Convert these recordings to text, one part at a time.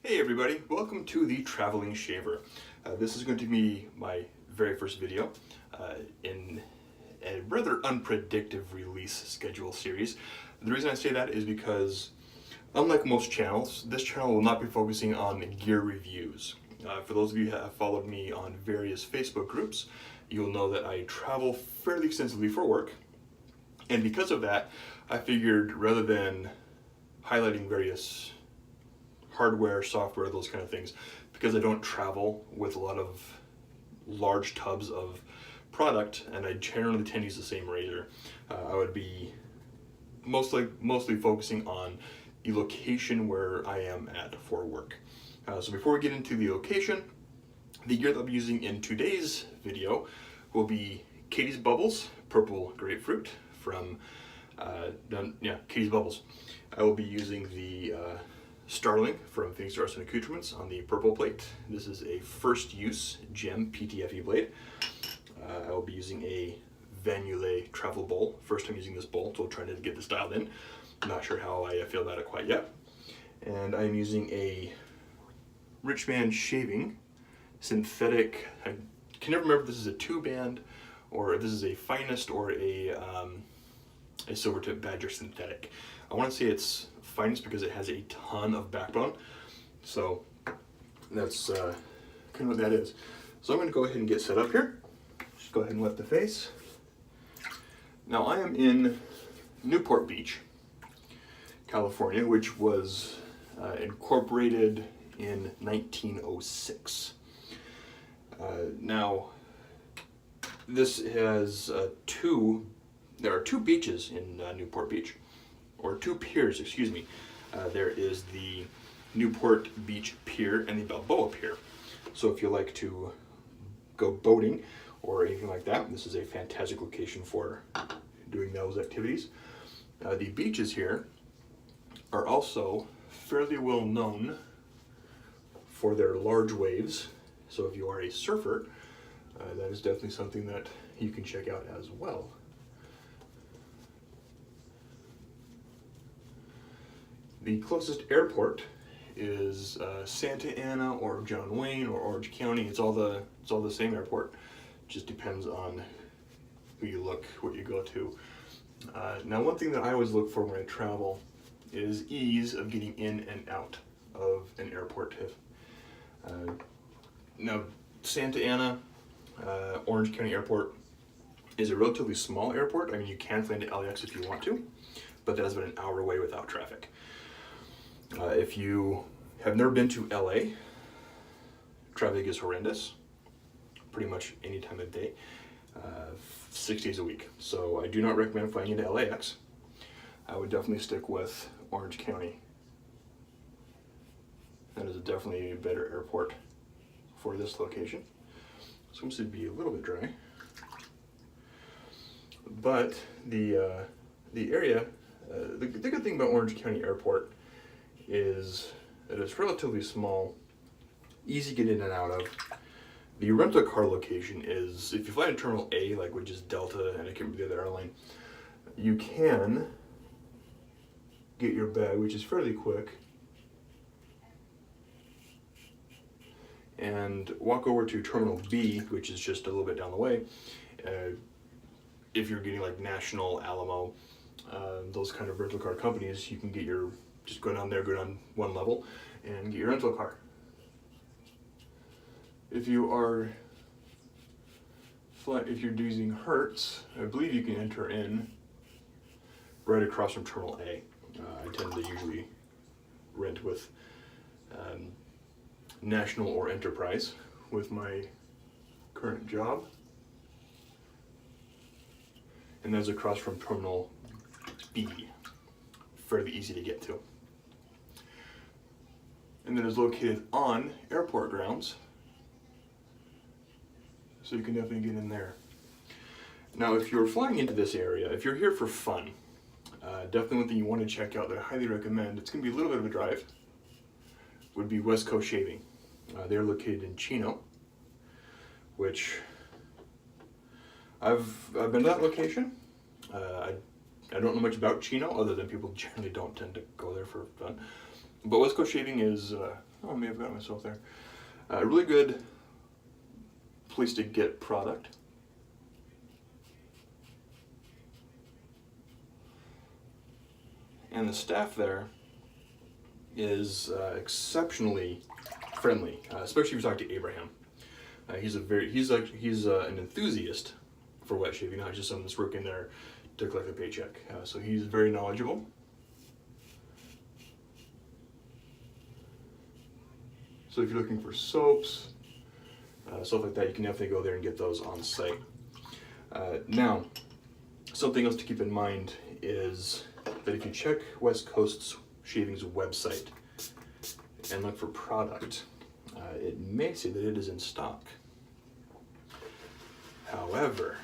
Hey everybody, welcome to the Traveling Shaver. This is going to be my very first video in a rather unpredictable release schedule series. The reason I say that is because, unlike most channels, this channel will not be focusing on gear reviews. For those of you who have followed me on various Facebook groups, you'll know that I travel fairly extensively for work, and because of that, I figured rather than highlighting various hardware, software, those kind of things, because I don't travel with a lot of large tubs of product and I generally tend to use the same razor, I would be mostly focusing on the location where I am at for work. So before we get into the location, the gear that I'll be using in today's video will be Katie's Bubbles Purple Grapefruit from Katie's Bubbles. I will be using the Starling from Phoenix Arts and Accoutrements on the purple plate. This is a first use gem PTFE blade. I will be using a Vanule travel bowl. First time using this bowl, so trying to get this dialed in. I'm not sure how I feel about it quite yet. And I'm using a Rich Man Shaving synthetic. I can never remember if this is a 2-band or if this is a Finest or a silver tip Badger synthetic. I want to say it's Finest because it has a ton of backbone, so that's kind of what that is. So I'm going to go ahead and get set up here. Just go ahead and wet the face. Now I am in Newport Beach, California, which was incorporated in 1906. Now this has there are two beaches in Newport Beach, or two piers, excuse me. There is the Newport Beach Pier and the Balboa Pier. So if you like to go boating or anything like that, this is a fantastic location for doing those activities. The beaches here are also fairly well known for their large waves. So if you are a surfer, that is definitely something that you can check out as well. The closest airport is Santa Ana or John Wayne or Orange County. It's all the same airport. Just depends on who you look, what you go to. Now, one thing that I always look for when I travel is ease of getting in and out of an airport. Now, Santa Ana, Orange County Airport is a relatively small airport. I mean, you can fly into LAX if you want to, but that is about an hour away without traffic. If you have never been to LA, traffic is horrendous, pretty much any time of day, 6 days a week. So I do not recommend flying into LAX. I would definitely stick with Orange County. That is definitely a better airport for this location. Seems to be a little bit dry, but the area, the good thing about Orange County Airport is that it's relatively small, easy to get in and out of. The rental car location is, if you fly to Terminal A, like which is Delta, and I can't remember the other airline, you can get your bag, which is fairly quick, and walk over to Terminal B, which is just a little bit down the way. If you're getting like National, Alamo, those kind of rental car companies, you can get just go down there, go down one level, and get your rental car. If you're using Hertz, I believe you can enter in right across from Terminal A. I tend to usually rent with National or Enterprise with my current job. And that's across from Terminal B. Fairly easy to get to. And then it's located on airport grounds, so you can definitely get in there. Now, if you're flying into this area, if you're here for fun, definitely one thing you want to check out that I highly recommend, it's going to be a little bit of a drive, would be West Coast Shaving. They're located in Chino, which I've been to that location. I don't know much about Chino other than people generally don't tend to go there for fun. But West Coast Shaving is Oh, I may have got myself there. A really good place to get product. And the staff there is exceptionally friendly, especially if you talk to Abraham. He's an enthusiast for wet shaving, not just someone that's working there to collect a paycheck. So he's very knowledgeable. So if you're looking for soaps, stuff like that, you can definitely go there and get those on site. Now, something else to keep in mind is that if you check West Coast Shaving's website and look for product, it may say that it is in stock. However,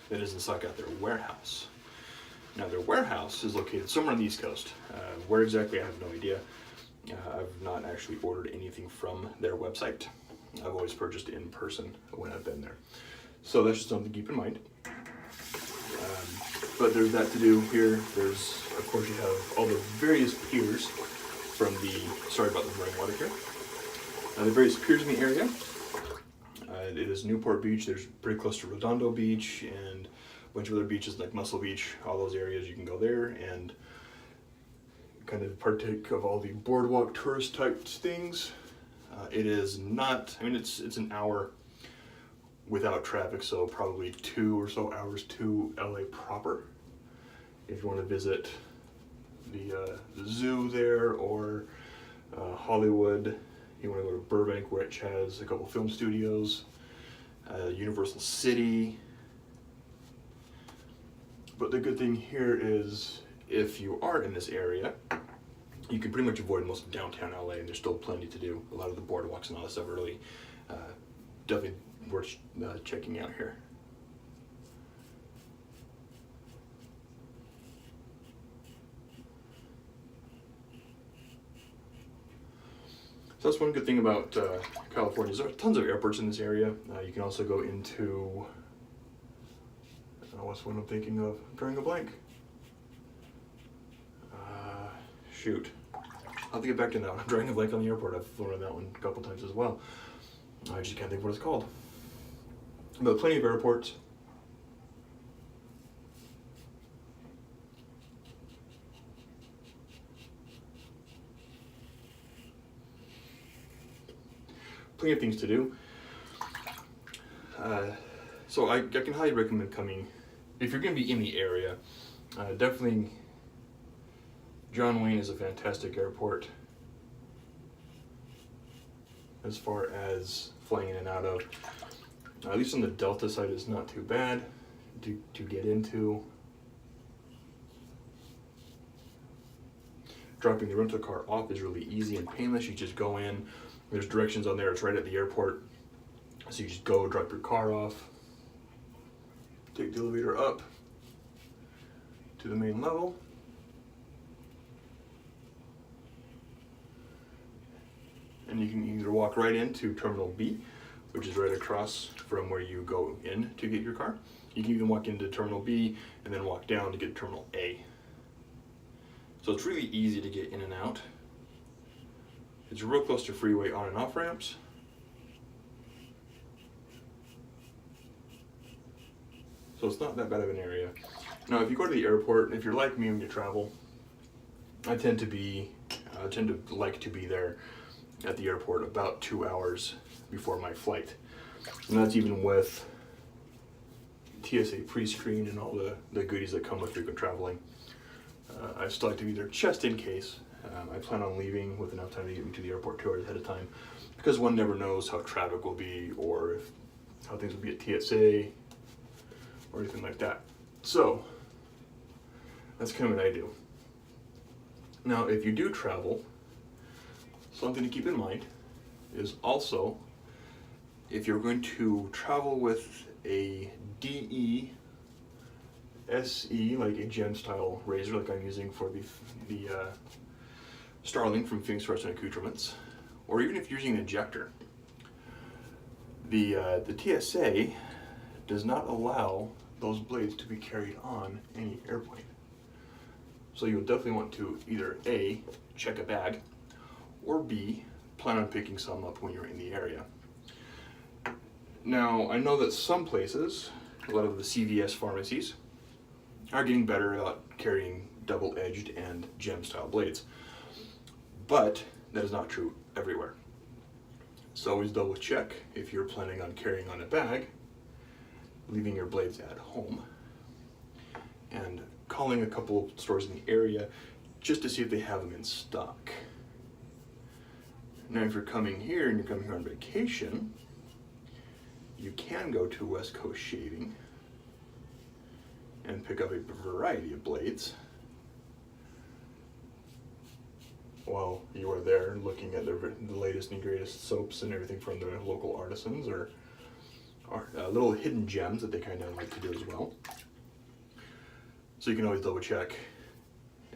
it is in stock at their warehouse. Now, their warehouse is located somewhere on the East Coast. Where exactly, I have no idea. I've not actually ordered anything from their website. I've always purchased in person when I've been there. So that's just something to keep in mind. But there's that to do here. There's, of course, you have all the various piers from the, sorry about the running water here. The various piers in the area. It is Newport Beach. There's pretty close to Redondo Beach and a bunch of other beaches like Muscle Beach. All those areas you can go there and kind of partake of all the boardwalk tourist type things. It is not, I mean, it's an hour without traffic, so probably 2 or so hours to LA proper. If you want to visit the zoo there, or Hollywood, you want to go to Burbank, which has a couple film studios, Universal City. But the good thing here is, if you are in this area, you can pretty much avoid most of downtown LA, and there's still plenty to do. A lot of the boardwalks and all that stuff are really definitely worth checking out here. So that's one good thing about California. There are tons of airports in this area. You can also go into, what's one I'm thinking of? I'm drawing a blank. Shoot. I'll have to get back to that one. I'm drawing a blank on the airport. I've flown on that one a couple times as well. I just can't think of what it's called. But plenty of airports. Plenty of things to do. So I can highly recommend coming. If you're going to be in the area, definitely John Wayne is a fantastic airport as far as flying in and out of. At least on the Delta side, it's not too bad to get into. Dropping the rental car off is really easy and painless. You just go in. There's directions on there. It's right at the airport. So you just go, drop your car off, take the elevator up to the main level. And you can either walk right into Terminal B, which is right across from where you go in to get your car. You can even walk into Terminal B and then walk down to get Terminal A. So it's really easy to get in and out. It's real close to freeway on and off ramps. So it's not that bad of an area. Now, if you go to the airport, if you're like me when you travel, I tend to like to be there at the airport about 2 hours before my flight. And that's even with TSA pre-screen and all the goodies that come with frequent traveling. I still like to be there just in case. I plan on leaving with enough time to get me to the airport 2 hours ahead of time, because one never knows how traffic will be or how things will be at TSA or anything like that. So that's kind of what I do. Now, if you do travel, something to keep in mind is also, if you're going to travel with a DE SE, like a gem style razor like I'm using for the Starling from Phoenix Forest and Accoutrements, or even if you're using an injector, the TSA does not allow those blades to be carried on any airplane. So you'll definitely want to either A, check a bag, or B, plan on picking some up when you're in the area. Now, I know that some places, a lot of the CVS pharmacies, are getting better about carrying double-edged and gem-style blades, but that is not true everywhere. So always double check if you're planning on carrying on a bag, leaving your blades at home, and calling a couple of stores in the area just to see if they have them in stock. Now, if you're coming here and you're coming here on vacation, you can go to West Coast Shaving and pick up a variety of blades while you are there looking at the latest and greatest soaps and everything from the local artisans or little hidden gems that they kind of like to do as well. So you can always double check.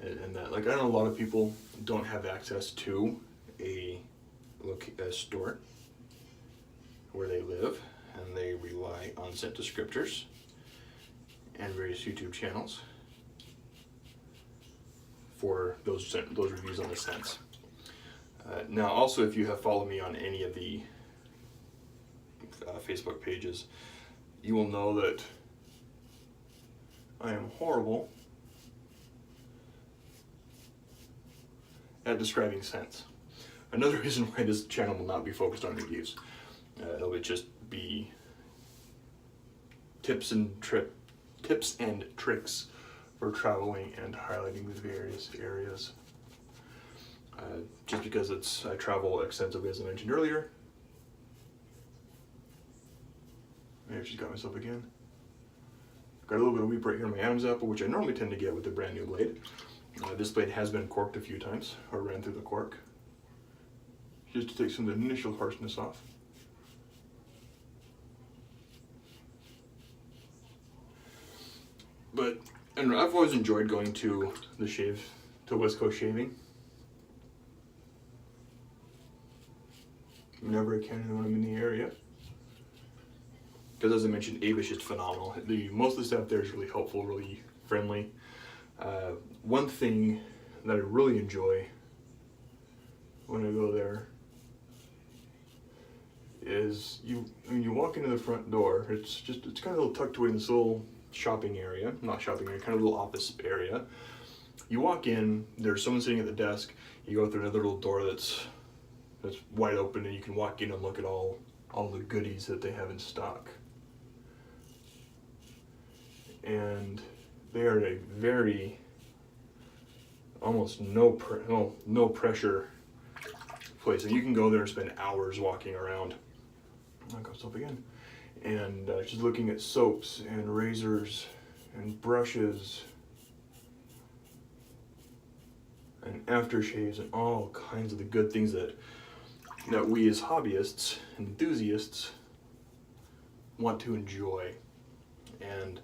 And that, like, I know a lot of people don't have access to a store where they live, and they rely on scent descriptors and various YouTube channels for those reviews on the scents. Now, also, if you have followed me on any of the Facebook pages, you will know that I am horrible at describing scents. Another reason why this channel will not be focused on reviews. It'll just be tips and tricks for traveling and highlighting the various areas. Just because I travel extensively, as I mentioned earlier. Maybe I just got myself again. Got a little bit of weep right here in my Adam's apple, which I normally tend to get with a brand new blade. This blade has been corked a few times, or ran through the cork, just to take some of the initial harshness off. But, and I've always enjoyed going to West Coast Shaving. Whenever I can when I'm in the area. Because as I mentioned, Abe is just phenomenal. Most of the staff there is really helpful, really friendly. One thing that I really enjoy when I go there is when you walk into the front door, it's kind of a little tucked away in this little shopping area, not shopping area, kind of a little office area. You walk in, there's someone sitting at the desk, you go through another little door that's wide open, and you can walk in and look at all the goodies that they have in stock. And they are a very almost no pressure place, and you can go there and spend hours walking around. I'll go stop again. And just looking at soaps and razors and brushes and aftershaves and all kinds of the good things that we as hobbyists, enthusiasts, want to enjoy. And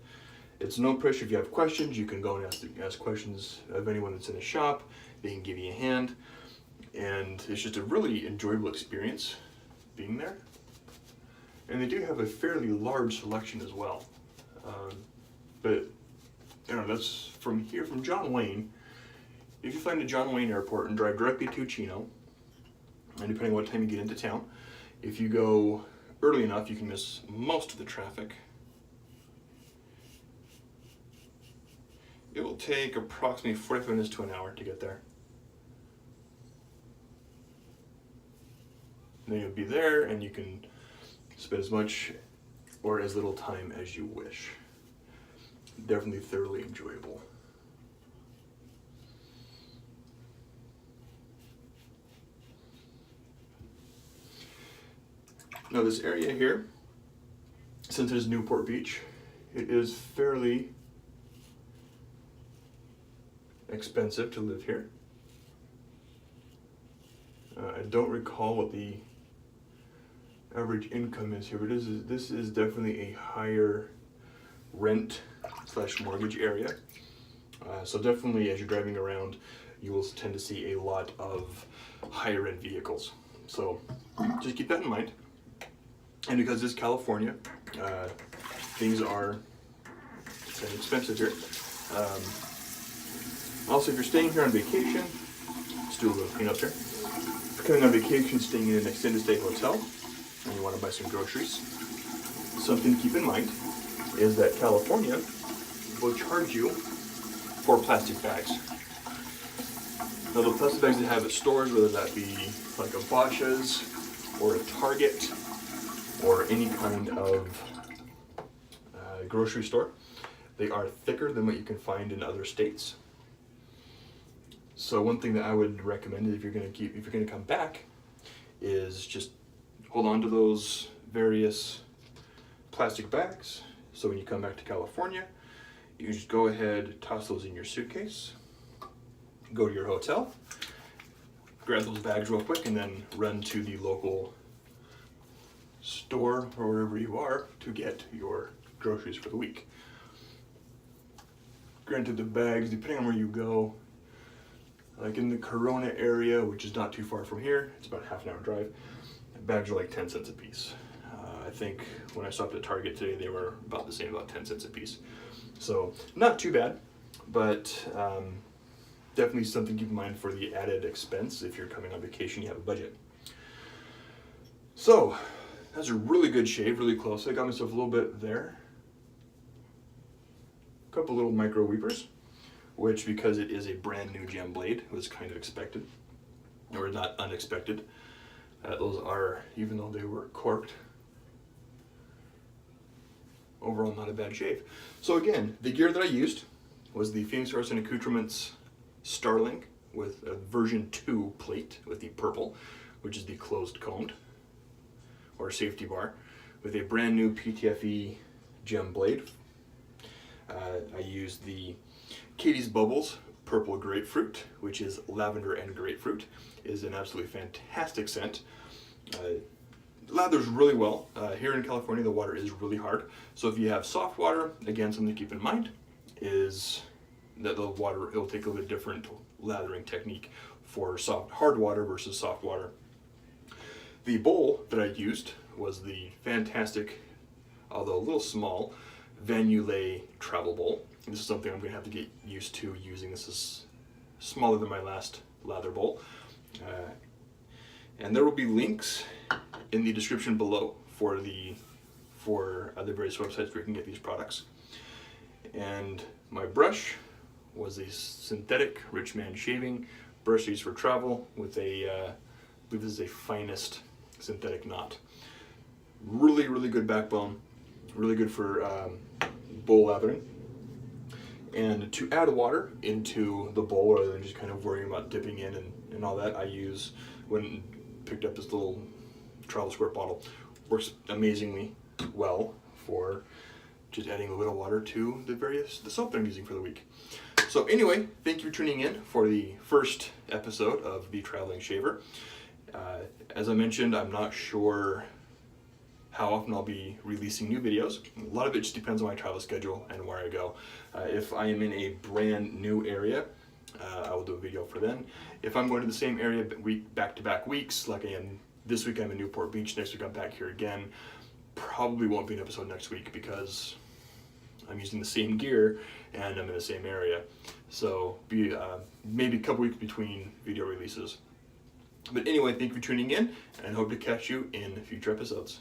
it's no pressure. If you have questions, you can go and ask questions of anyone that's in the shop. They can give you a hand. And it's just a really enjoyable experience being there. And they do have a fairly large selection as well. But that's from John Wayne. If you find the John Wayne Airport and drive directly to Chino, and depending on what time you get into town, if you go early enough, you can miss most of the traffic. It will take approximately 45 minutes to an hour to get there. And then you'll be there, and you can spend as much or as little time as you wish. Definitely thoroughly enjoyable. Now this area here, since it is Newport Beach, it is fairly expensive to live here. I don't recall what the average income is here, but this is definitely a higher rent / mortgage area. So definitely as you're driving around, you will tend to see a lot of higher end vehicles. So just keep that in mind. And because this is California, things are expensive here. Also, if you're staying here on vacation, let's do a little cleanup here. If you're coming on vacation, staying in an extended stay hotel, and you want to buy some groceries, something to keep in mind is that California will charge you for plastic bags. Now the plastic bags they have at stores, whether that be like a Bosch's or a Target or any kind of grocery store, they are thicker than what you can find in other states. So one thing that I would recommend is if you're going to come back, is just hold on to those various plastic bags. So when you come back to California, you just go ahead, toss those in your suitcase, go to your hotel, grab those bags real quick, and then run to the local store or wherever you are to get your groceries for the week. Granted, the bags, depending on where you go, like in the Corona area, which is not too far from here, it's about a half an hour drive, bags are like 10 cents a piece. I think when I stopped at Target today, they were about the same, about 10 cents a piece. So not too bad, but definitely something to keep in mind for the added expense if you're coming on vacation, you have a budget. So that's a really good shave, really close. I got myself a little bit there. A couple little micro weepers, which because it is a brand new gem blade, was kind of expected, or not unexpected. Those are, even though they were corked, overall not a bad shave. So again, the gear that I used was the Phoenix Arts and Accoutrements Starling with a version 2 plate with the purple, which is the closed combed or safety bar, with a brand new PTFE gem blade. I used the Katie's Bubbles Purple Grapefruit, which is lavender and grapefruit. It is an absolutely fantastic scent. Lathers really well. Here in California, the water is really hard. So if you have soft water, again, something to keep in mind is that the water, it'll take a little bit different lathering technique for hard water versus soft water. The bowl that I used was the fantastic, although a little small, Vanulay travel bowl. This is something I'm going to have to get used to using. This is smaller than my last lather bowl. And there will be links in the description below for the various websites where you can get these products. And my brush was a synthetic Rich Man shaving brush used for travel with a, I believe this is a Finest synthetic knot. Really, really good backbone. Really good for bowl lathering. And to add water into the bowl rather than just kind of worrying about dipping in and all that, picked up this little travel squirt bottle. Works amazingly well for just adding a little water to the soap that I'm using for the week. So anyway, thank you for tuning in for the first episode of The Traveling Shaver. As I mentioned, I'm not sure how often I'll be releasing new videos. A lot of it just depends on my travel schedule and where I go. If I am in a brand new area, I will do a video for then. If I'm going to the same area back-to-back weeks, like I am this week, I'm in Newport Beach, next week I'm back here again, probably won't be an episode next week because I'm using the same gear and I'm in the same area. So maybe a couple weeks between video releases. But anyway, thank you for tuning in and hope to catch you in future episodes.